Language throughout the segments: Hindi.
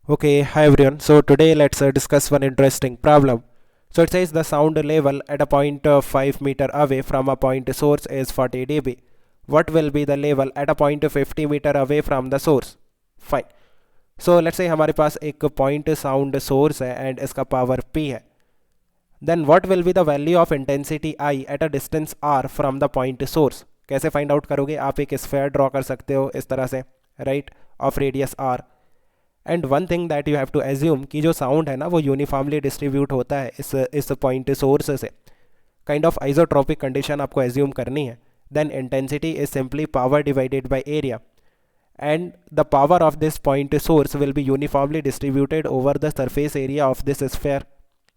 Okay, hi everyone. So today let's discuss one interesting problem. So it says the sound level at a point 5 meter away from a point source is 40 dB. What will be the level at a point 50 meter away from the source? Fine. So let's say हमारे पास एक point sound source है and इसका power P है. Then what will be the value of intensity I at a distance R from the point source? कैसे find out करोगे? आप एक sphere draw कर सकते हो इस तरह से, right? Of radius R. And one thing that you have to assume कि जो साउंड है ना वो यूनिफॉर्मली डिस्ट्रीब्यूट होता है इस पॉइंट सोर्स से. काइंड ऑफ आइसोट्रॉपिक कंडीशन आपको एज्यूम करनी है. Then intensity is simply power divided by area and the power of this point source will be uniformly distributed over the surface area of this sphere,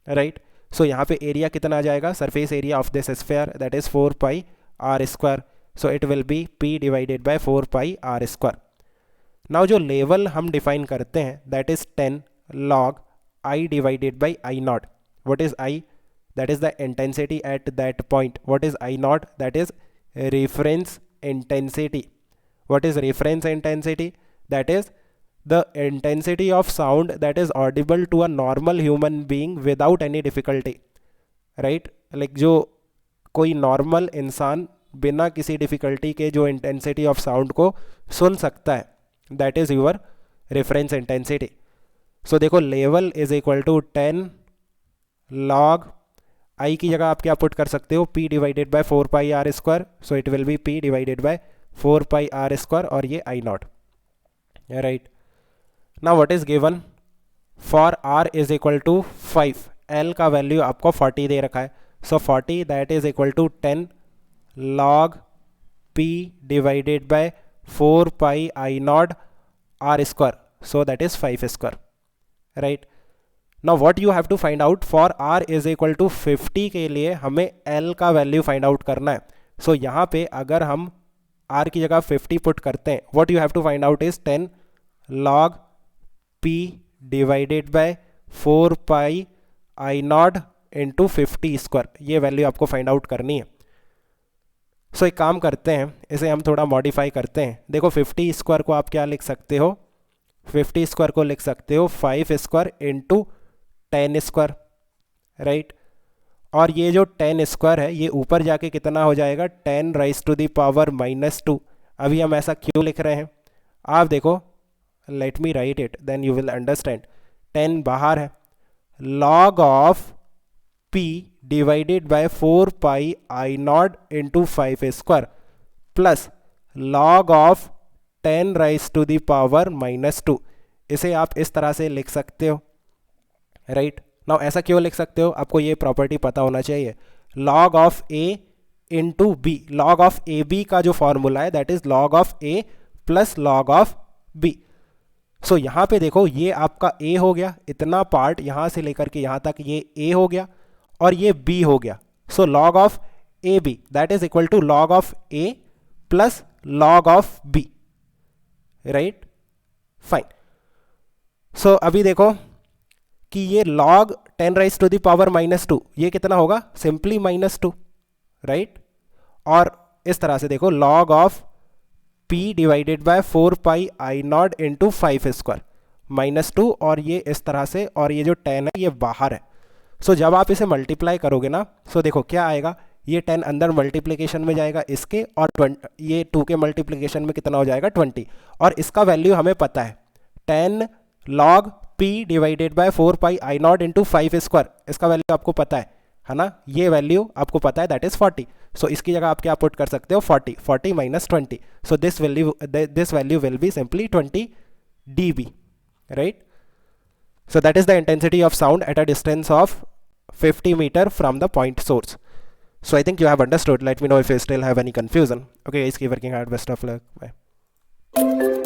right. So यहाँ पे एरिया कितना आ जाएगा? Surface area of this sphere that is 4 pi R square. So it will be P divided by 4 pi R square. Now जो लेवल हम डिफाइन करते हैं that is 10 log I divided by I not. What is I? That is the intensity at that point. What is I not? That is reference intensity. What is reference intensity? That is the intensity of sound that is audible to a normal human being without any difficulty, right? Like जो कोई नॉर्मल इंसान बिना किसी डिफ़िकल्टी के जो इंटेंसिटी ऑफ साउंड को सुन सकता है, that is your reference intensity. So देखो level is equal to 10 log I की जगह आप क्या पुट कर सकते हो? p divided by 4 pi R square. So it will be p divided by 4 pi R square और ये I not, right. Now what is given? For r is equal to 5. l का वैल्यू आपको 40 दे रखा है. So 40 that is equal to 10 log p divided by 4 pi I naught r square. So that is 5 square, right. Now what you have to find out? For r is equal to 50 के लिए हमें l का वैल्यू फाइंड आउट करना है. सो यहाँ पे अगर हम r की जगह 50 पुट करते हैं, what you have to find out is 10 log p divided by 4 pi I not into 50 square. ये वैल्यू आपको फाइंड आउट करनी है. सो एक काम करते हैं, इसे हम थोड़ा मॉडिफाई करते हैं. देखो 50 स्क्वायर को आप क्या लिख सकते हो? 50 स्क्वायर को लिख सकते हो 5 स्क्वायर इंटू 10 स्क्वायर, राइट. और ये जो 10 स्क्वायर है ये ऊपर जाके कितना हो जाएगा? 10 राइज टू द पावर -2. अभी हम ऐसा क्यों लिख रहे हैं? आप देखो, let me write it then you will understand. 10 बाहर है. Log of p divided by 4 pi I not into 5 square plus log of 10 rise to the power -2. इसे आप इस तरह से लिख सकते हो, राइट. नाउ ऐसा क्यों लिख सकते हो? आपको ये प्रॉपर्टी पता होना चाहिए. Log of a into b. Log of A b का जो फॉर्मूला है that is log of a plus log of b. So यहाँ पे देखो ये आपका a हो गया, इतना पार्ट यहाँ से लेकर के यहाँ तक ये a हो गया और ये b हो गया. So log of A B that is equal to log of a plus log of b, right. Fine. So अभी देखो कि ये log 10 rise to the power -2 ये कितना होगा? Simply -2, right. और इस तरह से देखो log of p divided by 4 pi I not into 5 square -2 और ये इस तरह से, और ये जो 10 है ये बाहर है. सो जब आप इसे मल्टीप्लाई करोगे ना, सो देखो क्या आएगा? ये 10 अंदर मल्टीप्लिकेशन में जाएगा इसके, और ये 2 के मल्टीप्लिकेशन में कितना हो जाएगा? 20. और इसका वैल्यू हमें पता है 10 log p divided by 4 pi I not into 5 square. इसका वैल्यू आपको पता है ना? ये वैल्यू आपको पता है दैट इज 40. सो इसकी जगह आप क्या पुट कर सकते हो? 40 minus 20. So this value will be simply 20 dB, right. So that is the intensity of sound at a distance of 50 meter from the point source. So I think you have understood. Let me know if you still have any confusion. Okay guys, keep working hard. Best of luck. Bye.